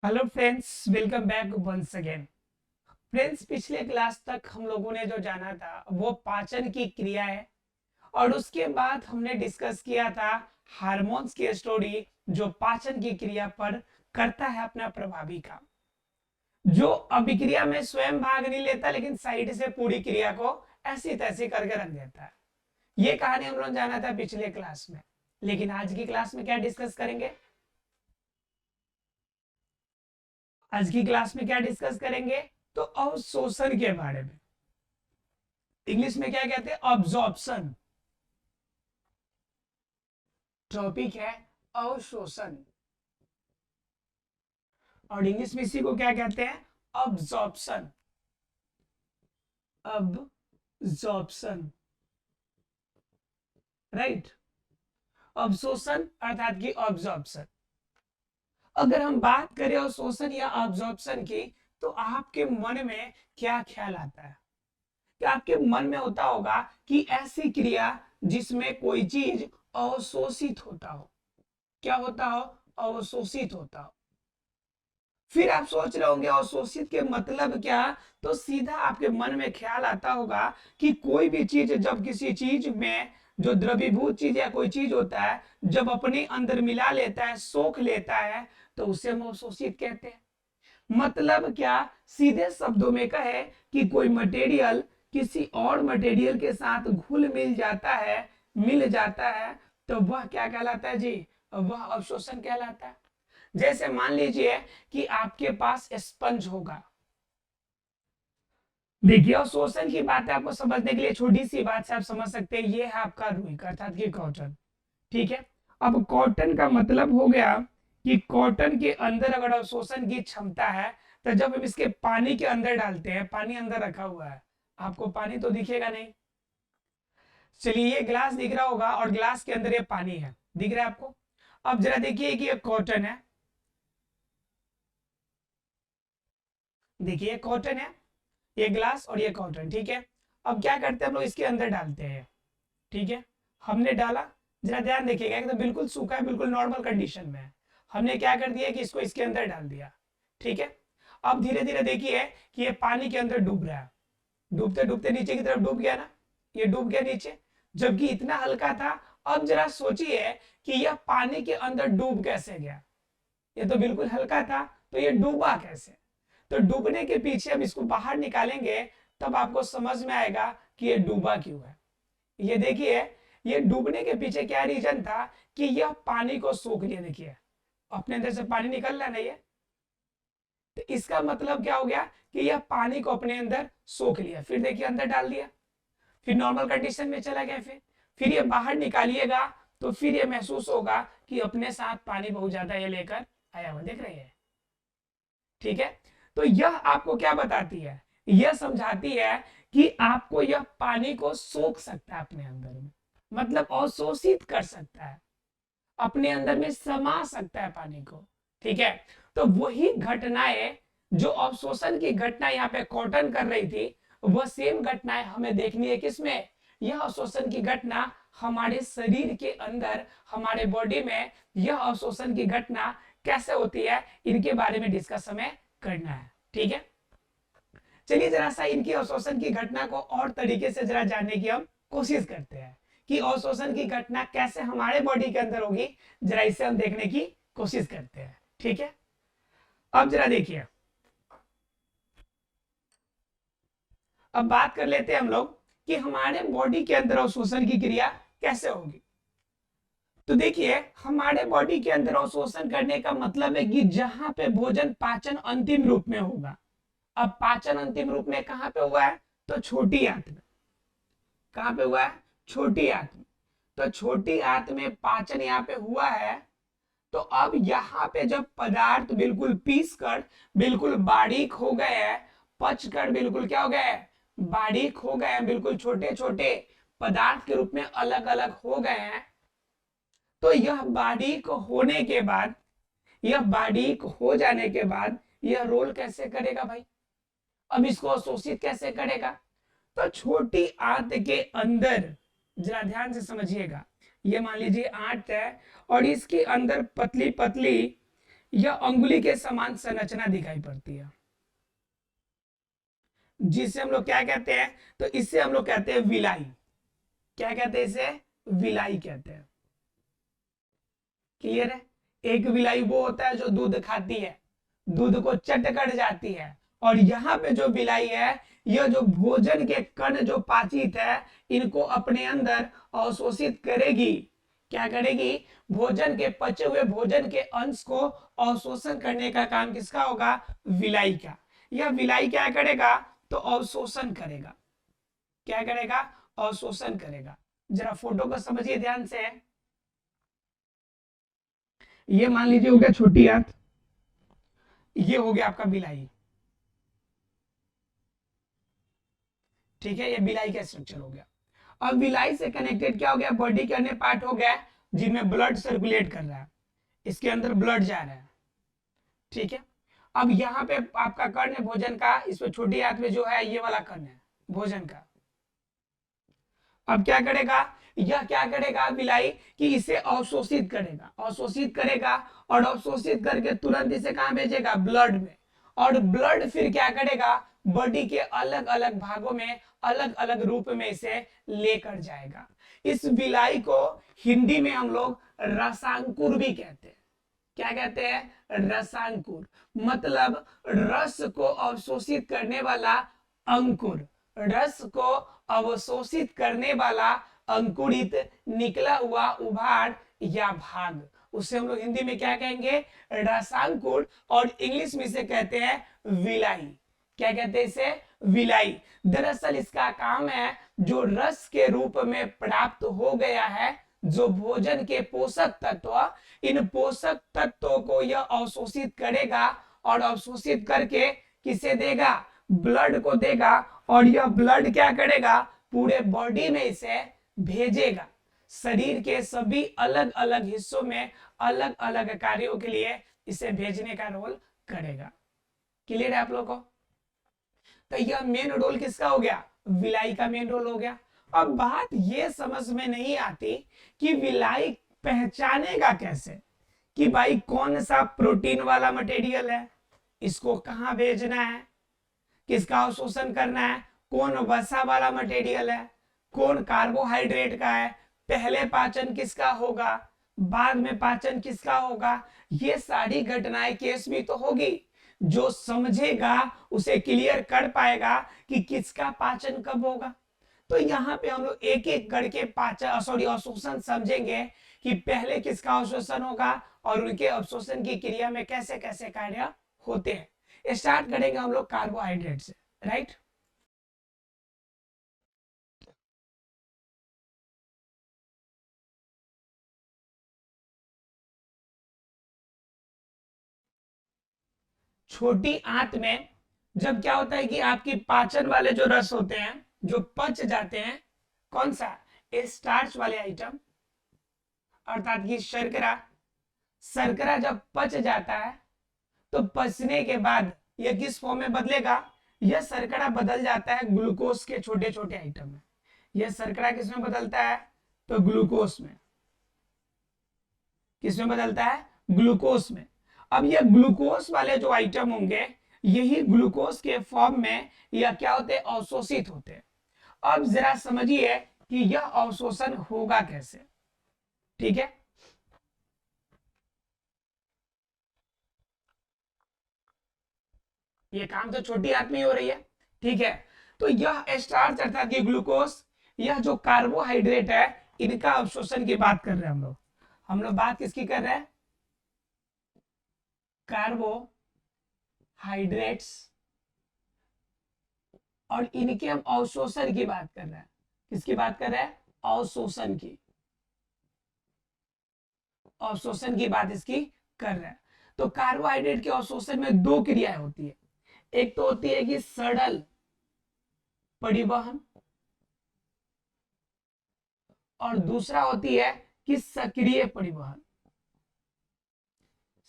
Hello friends, welcome back once again. Friends, पिछले class तक हम लोगों ने जो जाना था वो पाचन की क्रिया है। और उसके बाद हमने डिस्कस किया था हार्मोन्स की स्टोरी, जो पाचन की क्रिया पर करता है अपना प्रभावी काम, जो अभिक्रिया में स्वयं भाग नहीं लेता लेकिन साइड से पूरी क्रिया को ऐसी तैसी करके रख देता है। ये कहानी हम लोग जाना था पिछले क्लास में। लेकिन आज की क्लास में क्या डिस्कस करेंगे? आज की क्लास में क्या डिस्कस करेंगे? तो अवशोषण के बारे में। इंग्लिश में क्या कहते हैं? ऑब्जॉर्प्शन। टॉपिक है अवशोषण। और इंग्लिश में इसी को क्या कहते हैं? ऑब्जॉर्प्शन। Absorption, right. अवशोषण अर्थात की ऑब्जॉर्प्शन। अगर हम बात करें अवशोषण या ऑब्जॉर्प्शन की, तो आपके मन में क्या ख्याल आता है? कि आपके मन में होता होगा कि ऐसी क्रिया जिसमें कोई चीज अवशोषित होता हो। क्या होता हो? अवशोषित होता हो। फिर आप सोच रहे होंगे अवशोषित के मतलब क्या? तो सीधा आपके मन में ख्याल आता होगा कि कोई भी चीज जब किसी चीज में, जो द्रवीभूत चीज या कोई चीज होता है, जब अपने अंदर मिला लेता है, सोख लेता है, तो उसे हम अवशोषित कहते हैं। मतलब क्या? सीधे शब्दों में कहे कि कोई मटेरियल किसी और मटेरियल के साथ घुल मिल जाता है, मिल जाता है, तो वह क्या कहलाता है जी? वह अवशोषण कहलाता है। जैसे मान लीजिए कि आपके पास स्पंज होगा। देखिए, अवशोषण की बात है, आपको समझने के लिए छोटी सी बात से आप समझ सकते हैं। ये है आपका रुई अर्थात कि कॉटन। ठीक है। अब कॉटन का मतलब हो गया कि कॉटन के अंदर अगर अवशोषण की क्षमता है, तो जब हम इसके पानी के अंदर डालते हैं, पानी अंदर रखा हुआ है, आपको पानी तो दिखेगा नहीं। चलिए, ये ग्लास दिख रहा होगा और ग्लास के अंदर ये पानी है, दिख रहा है आपको? अब जरा देखिए कि ये कॉटन है। देखिए, कॉटन है, ये ग्लास और ये कॉटन। ठीक है। अब क्या करते हैं हम लोग? इसके अंदर डालते हैं। ठीक है। हमने डाला, जरा ध्यान देखिएगा, एकदम बिल्कुल सूखा है, बिल्कुल नॉर्मल कंडीशन में है। हमने क्या कर दिया कि इसको इसके अंदर डाल दिया। ठीक है। अब धीरे धीरे देखिए कि ये पानी के अंदर डूब रहा है। डूबते डूबते नीचे की तरफ डूब गया ना? ये डूब गया नीचे, जबकि इतना हल्का था। अब जरा सोचिए कि यह पानी के अंदर डूब कैसे गया? ये तो बिल्कुल हल्का था, तो ये डूबा कैसे? तो डूबने के पीछे हम इसको बाहर निकालेंगे, तब आपको समझ में आएगा कि ये डूबा क्यों है। ये देखिए, ये डूबने के पीछे क्या रीजन था? कि यह पानी को सोख लिया। देखिए, अपने अंदर से पानी निकल रहा है ना, ये तो इसका मतलब क्या हो गया? कि यह पानी को अपने अंदर सोख लिया। फिर देखिए, अंदर डाल दिया, फिर नॉर्मल कंडीशन में चला गया। फिर ये बाहर निकालिएगा, तो फिर ये महसूस होगा कि अपने साथ पानी बहुत ज्यादा ये लेकर आया हुआ, देख रहे हैं? ठीक है। तो यह आपको क्या बताती है? यह समझाती है कि आपको यह पानी को सोख सकता है अपने अंदर में, मतलब अवशोषित कर सकता है, अपने अंदर में समा सकता है पानी को। ठीक है। तो वही घटनाएं जो अवशोषण की घटना यहाँ पे कॉटन कर रही थी, वह सेम घटनाएं हमें देखनी है किसमें? यह अवशोषण की घटना हमारे शरीर के अंदर, हमारे बॉडी में यह अवशोषण की घटना कैसे होती है, इनके बारे में डिस्कस हमें करना है। ठीक है। चलिए, जरा सा इनकी अवशोषण की घटना को और तरीके से जरा जानने की हम कोशिश करते हैं कि अवशोषण की घटना कैसे हमारे बॉडी के अंदर होगी। जरा इसे हम देखने की कोशिश करते हैं। ठीक है। अब जरा देखिए, अब बात कर लेते हैं हम लोग कि हमारे बॉडी के अंदर अवशोषण की क्रिया कैसे होगी। तो देखिए, हमारे बॉडी के अंदर अवशोषण करने का मतलब है कि जहां पे भोजन पाचन अंतिम रूप में होगा। अब पाचन अंतिम रूप में कहां पे हुआ है? तो छोटी आंत में। कहां पे हुआ है? छोटी आंत में। तो छोटी आंत में पाचन यहाँ पे हुआ है। तो अब यहाँ पे जब पदार्थ बिल्कुल पीस कर बिल्कुल बारीक हो गए हैं, पच कर बिल्कुल क्या हो गए? बारीक हो गए हैं, बिल्कुल छोटे छोटे पदार्थ के रूप में अलग अलग हो गए हैं। तो यह बारीक होने के बाद, यह बारीक हो जाने के बाद यह रोल कैसे करेगा भाई? अब इसको अवशोषित कैसे करेगा? तो छोटी आंत के अंदर, जरा ध्यान से समझिएगा, ये मान लीजिए आंत है और इसके अंदर पतली पतली यह अंगुली के समान संरचना दिखाई पड़ती है, जिसे हम लोग क्या कहते हैं, तो इससे हम लोग कहते हैं विलाई। क्या कहते हैं इसे? विलाई कहते हैं। क्लियर है? एक विलाई वो होता है जो दूध खाती है, दूध को चट कर जाती है, और यहाँ पे जो विलाई है, यह जो भोजन के कण जो पाचित है, इनको अपने अंदर अवशोषित करेगी। क्या करेगी? भोजन के पचे हुए भोजन के अंश को अवशोषण करने का काम किसका होगा? विलाई का। यह विलाई क्या करेगा? तो अवशोषण करेगा। क्या करेगा? अवशोषण करेगा। जरा फोटो को समझिए ध्यान से। ये मान लीजिए हो गया छोटी आंत, ये हो गया आपका बिलाई। ठीक है, ये बिलाई का स्ट्रक्चर हो गया। अब बिलाई से कनेक्टेड क्या हो गया? बॉडी के अन्य पार्ट हो गया जिनमें ब्लड सर्कुलेट कर रहा है, इसके अंदर ब्लड जा रहा है। ठीक है, अब यहाँ पे आपका कर्ण है भोजन का, इसमें छोटी आंत में जो है ये वाला कर्ण है भोजन का। अब क्या करेगा? यह क्या करेगा बिलाई कि इसे अवशोषित करेगा, अवशोषित करेगा, और अवशोषित करके तुरंत इसे कहां भेजेगा? ब्लड में। और ब्लड फिर क्या करेगा? बॉडी के अलग अलग भागों में अलग अलग रूप में इसे लेकर जाएगा। इस बिलाई को हिंदी में हम लोग रसांकुर भी कहते हैं। क्या कहते हैं? रसांकुर, मतलब रस को अवशोषित करने वाला अंकुर, रस को अवशोषित करने वाला अंकुरित निकला हुआ उभार या भाग, उसे हम लोग हिंदी में क्या कहेंगे? रसांकुर, और इंग्लिश में इसे कहते हैं विलाई। क्या कहते हैं इसे? विलाई। दरअसल इसका काम है जो रस के रूप में प्राप्त हो गया है, जो भोजन के पोषक तत्व, इन पोषक तत्वों को यह अवशोषित करेगा, और अवशोषित करके किसे देगा? ब्लड को देगा, और यह ब्लड क्या करेगा? पूरे बॉडी में इसे भेजेगा। शरीर के सभी अलग अलग हिस्सों में अलग अलग कार्यों के लिए इसे भेजने का रोल करेगा। क्लियर है आप लोगों को? तो यह मेन रोल किसका हो गया? विलाई का मेन रोल हो गया। अब बात यह समझ में नहीं आती कि विलाई पहचानेगा कैसे कि भाई कौन सा प्रोटीन वाला मटेरियल है, इसको कहां भेजना है, किसका अवशोषण करना है, कौन वसा वाला मटेरियल है, कौन कार्बोहाइड्रेट का है, पहले पाचन किसका होगा, बाद में पाचन किसका होगा। ये सारी घटनाएं केस में तो होगी। जो समझेगा उसे क्लियर कर पाएगा कि किसका पाचन कब होगा। तो यहाँ पे हम लोग एक एक करके पाचन अवशोषण समझेंगे कि पहले किसका अवशोषण होगा और उनके अवशोषण की क्रिया में कैसे कैसे कार्य होते हैं। स्टार्ट करेंगे हम लोग कार्बोहाइड्रेट से, राइट। छोटी आंत में जब क्या होता है कि आपकी पाचन वाले जो रस होते हैं जो पच जाते हैं, कौन सा? स्टार्च वाले आइटम, अर्थात कि शर्करा। शर्करा जब पच जाता है तो पचने के बाद यह किस फॉर्म में बदलेगा? यह शर्करा बदल जाता है ग्लूकोज के छोटे छोटे आइटम में। यह शर्करा किसमें बदलता है? तो ग्लूकोज में। किसमें बदलता है? ग्लूकोज में। अब ये ग्लूकोज वाले जो आइटम होंगे, यही ग्लूकोज के फॉर्म में या क्या होते हैं? अवशोषित होते हैं। अब जरा समझिए कि यह अवशोषण होगा कैसे। ठीक है, ये काम तो छोटी आंत में ही हो रही है। ठीक है, तो यह स्टार्च अर्थात ये ग्लूकोज, यह जो कार्बोहाइड्रेट है, इनका अवशोषण की बात कर रहे हैं हम लोग। हम लोग बात किसकी कर रहे हैं? कार्बोहाइड्रेट्स, और इनके हम अवशोषण की बात कर रहे हैं। किसकी बात कर रहे हैं? अवशोषण की। अवशोषण की बात इसकी कर रहे हैं। तो कार्बोहाइड्रेट के अवशोषण में दो क्रियाएं होती है। एक तो होती है कि सरल परिवहन, और दूसरा होती है कि सक्रिय परिवहन।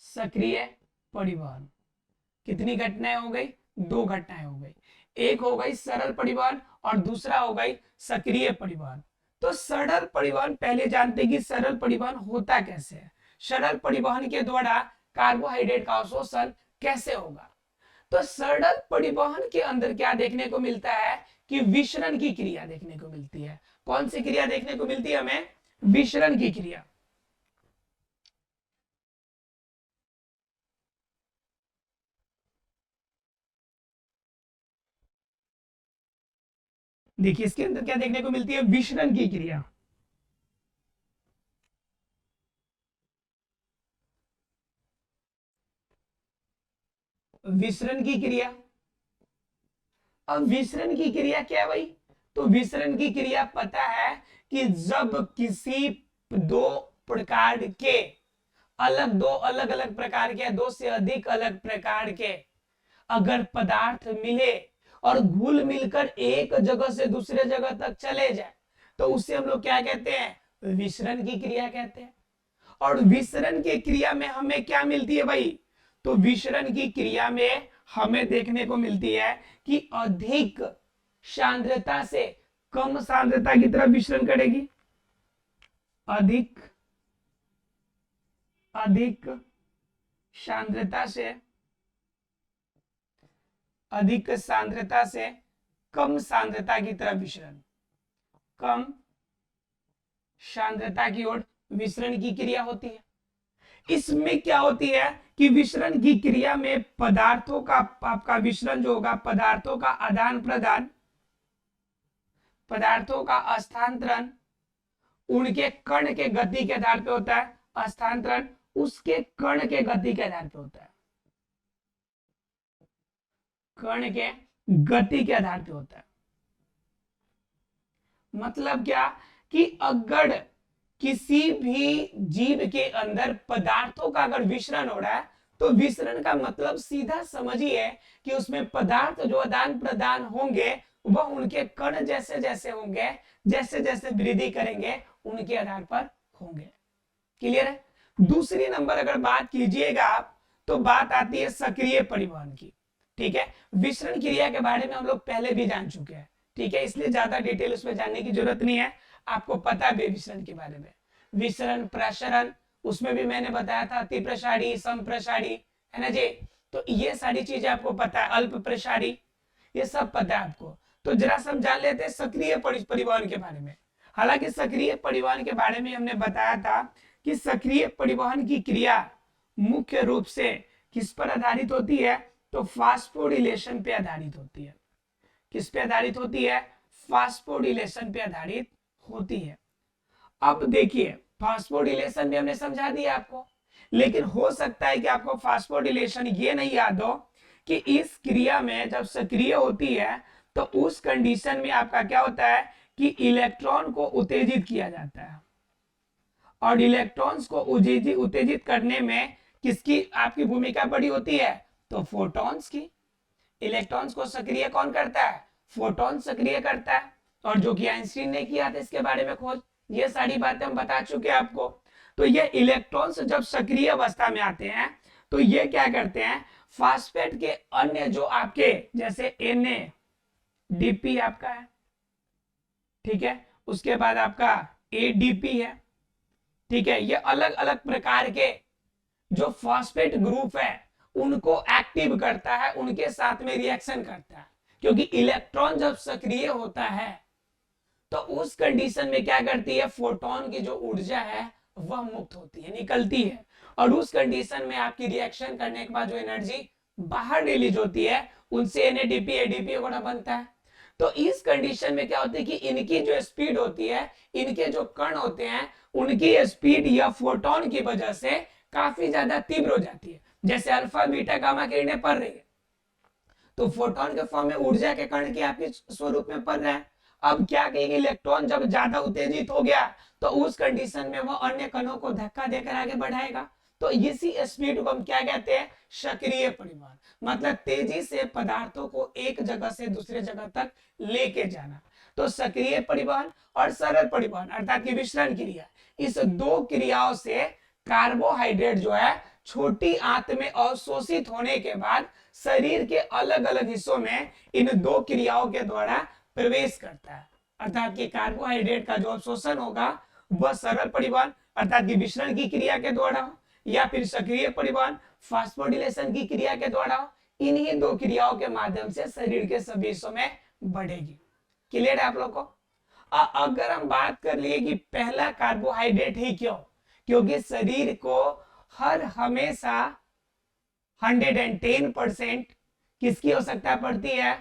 सक्रिय परिवहन। कितनी घटनाएं हो गई? दो घटनाएं हो गई। एक हो गई सरल परिवहन और दूसरा हो गई सक्रिय परिवहन। तो सरल परिवहन पहले जानते हैं कि सरल परिवहन होता कैसे है। सरल परिवहन के द्वारा कार्बोहाइड्रेट का अवशोषण कैसे होगा। तो सरल परिवहन के अंदर क्या देखने को मिलता है कि विसरण की क्रिया देखने को मिलती है। कौन सी क्रिया देखने को मिलती है हमें? विसरण की क्रिया। देखिए इसके अंदर क्या देखने को मिलती है? विसरण की क्रिया। विसरण की क्रिया। अब विसरण की क्रिया क्या है भाई? तो विसरण की क्रिया पता है कि जब किसी दो प्रकार के दो अलग अलग प्रकार के, दो से अधिक अलग प्रकार के अगर पदार्थ मिले और घुल मिलकर एक जगह से दूसरे जगह तक चले जाए तो उसे हम लोग क्या कहते हैं? विसरण की क्रिया कहते हैं। और विसरण की क्रिया में हमें क्या मिलती है भाई? तो विसरण की क्रिया में हमें देखने को मिलती है कि अधिक सांद्रता से कम सांद्रता की तरफ विसरण करेगी। अधिक सांद्रता से कम सांद्रता की तरफ विसरण, कम सांद्रता की ओर विसरण की क्रिया होती है। इसमें क्या होती है कि विसरण की क्रिया में पदार्थों का आपका विसरण जो होगा, पदार्थों का आदान प्रदान, पदार्थों का स्थानांतरण उनके कण के गति के आधार पे होता है, स्थानांतरण उसके कण के गति के आधार पे होता है, कण के गति के आधार पे होता है। मतलब क्या कि अगर किसी भी जीव के अंदर पदार्थों का अगर विसरण हो रहा है तो विसरण का मतलब सीधा समझिए कि उसमें पदार्थ जो आदान प्रदान होंगे वह उनके कण जैसे जैसे होंगे, जैसे जैसे वृद्धि करेंगे उनके आधार पर होंगे। क्लियर है? दूसरी नंबर अगर बात कीजिएगा आप तो बात आती है सक्रिय परिवहन की। ठीक है, विसरण क्रिया के बारे में हम लोग पहले भी जान चुके हैं। ठीक है, इसलिए ज्यादा डिटेल उसमें जानने की जरूरत नहीं है, आपको पता भी विसरण के बारे में। विसरण, प्रसरण, उसमें भी मैंने बताया था अति प्रसारी, सम प्रसारी, है ना जी। तो ये सारी चीजें आपको पता है, अल्प प्रसारी, ये सब पता है आपको। तो जरा सब जान लेते हैं सक्रिय परिवहन के बारे में। हालांकि सक्रिय परिवहन के बारे में हमने बताया था कि सक्रिय परिवहन की क्रिया मुख्य रूप से किस पर आधारित होती है? तो फास्फोरिलेशन पे आधारित होती है। किस पे आधारित होती है? फास्फोरिलेशन पे आधारित होती है। अब देखिए फास्फोरिलेशन भी हमने समझा दिया आपको, लेकिन हो सकता है कि आपको फास्फोरिलेशन ये नहीं याद हो कि इस क्रिया में जब सक्रिय होती है तो उस कंडीशन में आपका क्या होता है कि इलेक्ट्रॉन को उत्तेजित किया जाता है, और इलेक्ट्रॉन्स को उत्तेजित करने में किसकी आपकी भूमिका बड़ी होती है? तो फोटॉन्स की। इलेक्ट्रॉन्स को सक्रिय कौन करता है? फोटॉन सक्रिय करता है। और जो कि आइंस्टीन ने किया था इसके बारे में खोज, ये सारी बातें हम बता चुके हैं आपको। तो ये इलेक्ट्रॉन्स जब सक्रिय अवस्था में आते हैं तो ये क्या करते हैं? फास्फेट के अन्य जो आपके जैसे NADP आपका है, ठीक है, उसके बाद आपका ADP है, ठीक है, ये अलग अलग प्रकार के जो फॉस्फेट ग्रुप है उनको एक्टिव करता है, उनके साथ में रिएक्शन करता है। क्योंकि इलेक्ट्रॉन जब सक्रिय होता है तो उस कंडीशन में क्या करती है? फोटोन की जो ऊर्जा है वह मुक्त होती है, निकलती है, और उस कंडीशन में आपकी रिएक्शन करने के बाद जो एनर्जी बाहर रिलीज होती है उनसे NADP ADP वगैरह बनता है। तो इस कंडीशन में क्या होती है कि इनकी जो स्पीड होती है, इनके जो कण होते हैं उनकी स्पीड या फोटोन की वजह से काफी ज्यादा तीव्र हो जाती है। जैसे अल्फा बीटा गामा किरणें पड़ रही है तो फोटोन के फॉर्म में ऊर्जा के कण की आपके स्वरूप में पड़ रहा है। अब क्या कहेंगे? इलेक्ट्रॉन जब ज्यादा उत्तेजित हो गया तो उस कंडीशन में वह अन्य कणों को धक्का देकर आगे बढ़ाएगा। तो इसी स्पीड को हम क्या कहते हैं? सक्रिय परिवहन। मतलब तेजी से पदार्थों को एक जगह से दूसरे जगह तक लेके जाना। तो सक्रिय परिवहन और सरल परिवहन अर्थात की विसरण क्रिया, इस दो क्रियाओं से कार्बोहाइड्रेट जो है छोटी आंत में अवशोषित होने के बाद शरीर के अलग अलग हिस्सों में इन दो क्रियाओं के द्वारा प्रवेश करता है। अर्थात कि कार्बोहाइड्रेट का जो अवशोषण होगा वह सरल परिवहन अर्थात कि विसरण की क्रिया के द्वारा, या फिर सक्रिय परिवहन फास्फोडिलेशन की क्रिया के द्वारा हो, इन्हीं दो क्रियाओं के माध्यम से शरीर के सभी हिस्सों में बढ़ेगी। क्लियर है आप लोग को? अगर हम बात कर लिए कि पहला कार्बोहाइड्रेट ही क्यों, क्योंकि शरीर को हर हमेशा 110% किसकी आवश्यकता पड़ती है,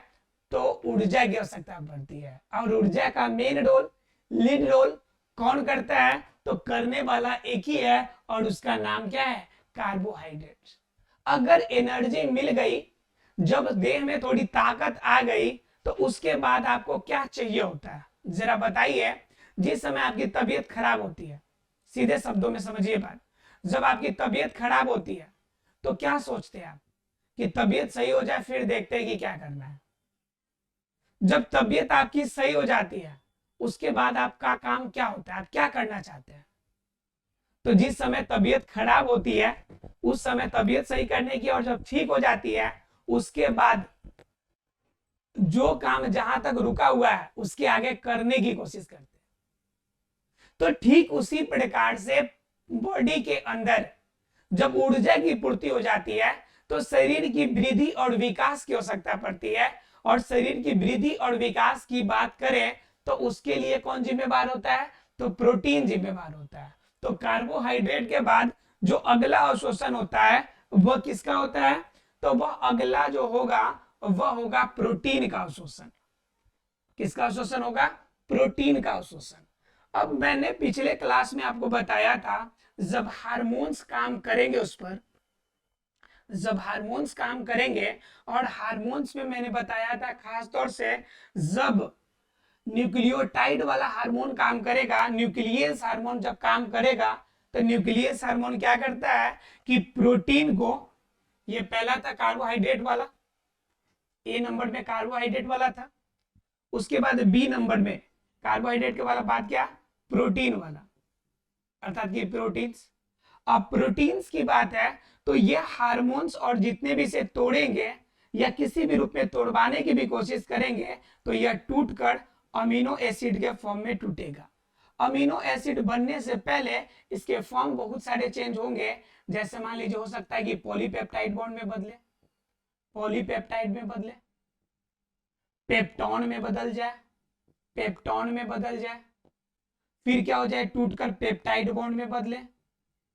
तो ऊर्जा की आवश्यकता पड़ती है। और ऊर्जा का मेन रोल, लीड रोल कौन करता है, तो करने वाला एक ही है और उसका नाम क्या है, कार्बोहाइड्रेट। अगर एनर्जी मिल गई, जब देह में थोड़ी ताकत आ गई, तो उसके बाद आपको क्या चाहिए होता है, जरा बताइए। जिस समय आपकी तबीयत खराब होती है, सीधे शब्दों में समझिए बात, जब आपकी तबीयत खराब होती है तो क्या सोचते हैं आप, कि तबीयत सही हो जाए फिर देखते हैं कि क्या करना है। जब तबीयत आपकी सही हो जाती है, उसके बाद आपका काम क्या होता है, आप क्या करना चाहते हैं। तो जिस समय तबीयत खराब होती है, उस समय तबीयत सही करने की, और जब ठीक हो जाती है उसके बाद जो काम जहां तक रुका हुआ है उसके आगे करने की कोशिश करते हैं। तो ठीक उसी प्रकार से बॉडी के अंदर जब ऊर्जा की पूर्ति हो जाती है, तो शरीर की वृद्धि और विकास की आवश्यकता पड़ती है। और शरीर की वृद्धि और विकास की बात करें तो उसके लिए कौन जिम्मेवार होता है, तो प्रोटीन जिम्मेवार होता है। तो कार्बोहाइड्रेट के बाद जो अगला अवशोषण होता है वह किसका होता है, तो वह अगला जो होगा वह होगा प्रोटीन का अवशोषण। किसका अवशोषण होगा, प्रोटीन का अवशोषण। अब मैंने पिछले क्लास में आपको बताया था, जब हार्मोन्स काम करेंगे उस पर, जब हार्मोन्स काम करेंगे, और हार्मोन्स में मैंने बताया था खास तौर से जब न्यूक्लियोटाइड वाला हार्मोन काम करेगा, न्यूक्लियस हार्मोन जब काम करेगा, तो न्यूक्लियस हार्मोन क्या करता है कि प्रोटीन को, ये पहला था कार्बोहाइड्रेट वाला, ए नंबर में कार्बोहाइड्रेट वाला था, उसके बाद बी नंबर में कार्बोहाइड्रेट के वाला बात क्या, प्रोटीन वाला, अर्थात कि प्रोटीन्स। अब प्रोटीन्स की बात है तो ये हार्मोन्स और जितने भी से तोड़ेंगे या किसी भी रूप में तोड़वाने की भी कोशिश करेंगे, तो यह टूटकर अमीनो एसिड के फॉर्म में टूटेगा। अमीनो एसिड बनने से पहले इसके फॉर्म बहुत सारे चेंज होंगे, जैसे मान लीजिए हो सकता है कि पॉलीपेप्टाइड बॉन्ड में बदले, पॉलीपेप्टाइड में बदले, पेप्टॉन में बदल जाए, पेप्टॉन में बदल जाए, फिर क्या हो जाए, टूटकर पेप्टाइड बॉन्ड में बदले,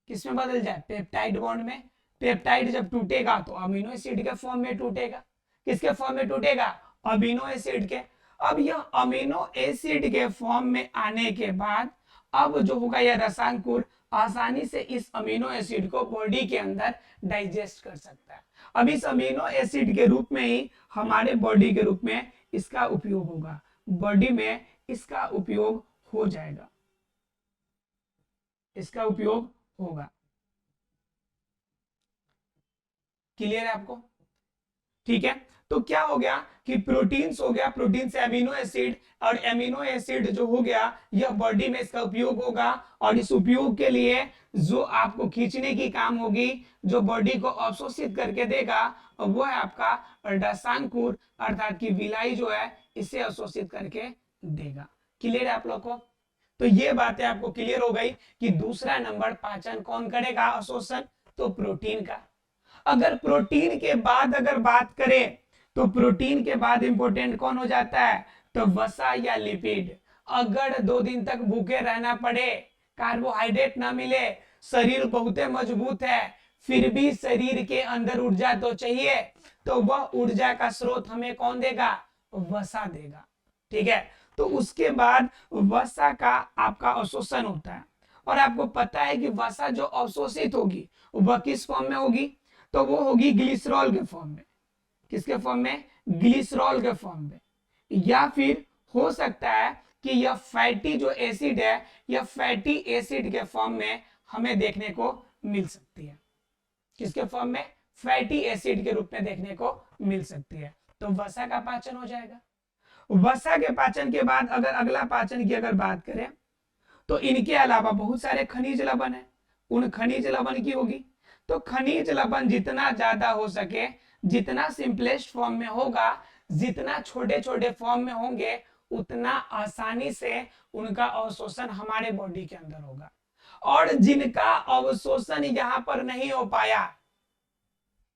किसमें बदल जाए, पेप्टाइड बॉन्ड में। पेप्टाइड जब टूटेगा तो अमीनो एसिड के फॉर्म में टूटेगा, किसके फॉर्म में टूटेगा, अमीनो एसिड के। अब यह अमीनो एसिड के फॉर्म में आने के बाद अब जो होगा यह रसांकुर आसानी से इस अमीनो एसिड को बॉडी के अंदर डाइजेस्ट कर सकता है। अब इस अमीनो एसिड के रूप में ही हमारे बॉडी के रूप में इसका उपयोग होगा, बॉडी में इसका उपयोग हो जाएगा, इसका उपयोग होगा। क्लियर है आपको? ठीक है, तो क्या हो गया कि प्रोटीन्स हो गया, प्रोटीन से अमीनो एसिड, और अमीनो एसिड जो हो गया यह बॉडी में इसका उपयोग होगा। और इस उपयोग के लिए जो आपको खींचने की काम होगी, जो बॉडी को अवशोषित करके देगा, वो है आपका रसांकुर, अर्थात कि विलाई जो है इसे अवशोषित करके देगा। क्लियर है आप लोग को? तो ये बातें आपको क्लियर हो गई कि दूसरा नंबर पाचन कौन करेगा अवशोषण, तो प्रोटीन का। अगर प्रोटीन के बाद अगर बात करें तो प्रोटीन के बाद इंपॉर्टेंट कौन हो जाता है, तो वसा या लिपिड। अगर 2 दिन तक भूखे रहना पड़े, कार्बोहाइड्रेट ना मिले, शरीर बहुत मजबूत है, फिर भी शरीर के अंदर ऊर्जा तो चाहिए, तो वह ऊर्जा का स्रोत हमें कौन देगा, वसा देगा। ठीक है, तो उसके बाद वसा का आपका अवशोषण होता है। और आपको पता है कि वसा जो अवशोषित होगी वह किस फॉर्म में होगी, तो वो होगी ग्लिसरॉल के फॉर्म में। किसके फॉर्म में, ग्लिसरॉल के फॉर्म में। या फिर हो सकता है कि यह फैटी जो एसिड है, यह फैटी एसिड के फॉर्म में हमें देखने को मिल सकती है। किसके फॉर्म में, फैटी एसिड के रूप में देखने को मिल सकती है। तो वसा का पाचन हो जाएगा। वसा के पाचन के बाद अगर अगला पाचन की अगर बात करें, तो इनके अलावा बहुत सारे खनिज लवण है, उन खनिज लवण की होगी। तो खनिज लवण जितना ज्यादा हो सके, जितना सिंपलेस्ट फॉर्म में होगा, जितना छोटे छोटे फॉर्म में होंगे, उतना आसानी से उनका अवशोषण हमारे बॉडी के अंदर होगा। और जिनका अवशोषण यहां पर नहीं हो पाया,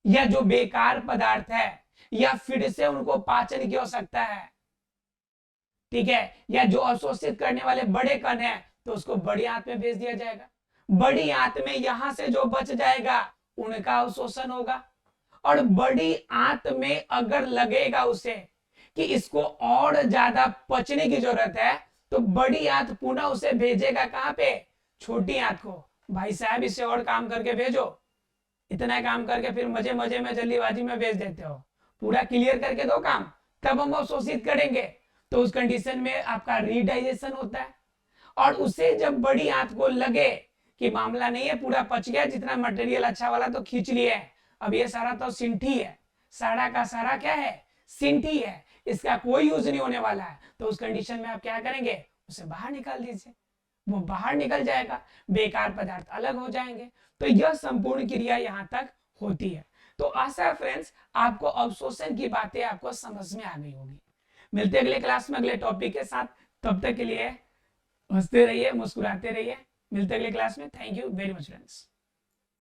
या जो बेकार पदार्थ है, या फिर से उनको पाचन की आवश्यकता है, ठीक है, या जो अवशोषित करने वाले बड़े कण है, तो उसको बड़ी आंत में भेज दिया जाएगा। बड़ी आंत में यहां से जो बच जाएगा उनका अवशोषण होगा। और बड़ी आंत में अगर लगेगा उसे कि इसको और ज्यादा पचने की जरूरत है, तो बड़ी आंत पुनः उसे भेजेगा कहां पे, छोटी आंत को, भाई साहब इसे और काम करके भेजो। इतना काम करके फिर मजे मजे में जल्दीबाजी में भेज देते हो, पूरा क्लियर करके दो काम, तब हम अवशोषित करेंगे। तो उस कंडीशन में आपका रीडाइजेशन होता है। और उसे जब बड़ी आंत को लगे कि मामला नहीं है, पूरा पच गया, जितना मटेरियल अच्छा वाला तो खींच लिए, अब ये सारा तो सिंठी है, सारा का सारा क्या है, सिंठी है, इसका कोई यूज नहीं होने वाला है, तो उस कंडीशन में आप क्या करेंगे, उसे बाहर निकाल दीजिए, वो बाहर निकल जाएगा, बेकार पदार्थ अलग हो जाएंगे। तो यह संपूर्ण क्रिया यहां तक होती है। तो आशा है फ्रेंड्स आपको अवशोषण की बातें आपको समझ में आ गई होगी। मिलते अगले क्लास में अगले टॉपिक के साथ, तब तक के लिए हंसते रहिए, मुस्कुराते रहिए। मिलते अगले क्लास में। Thank you very much friends.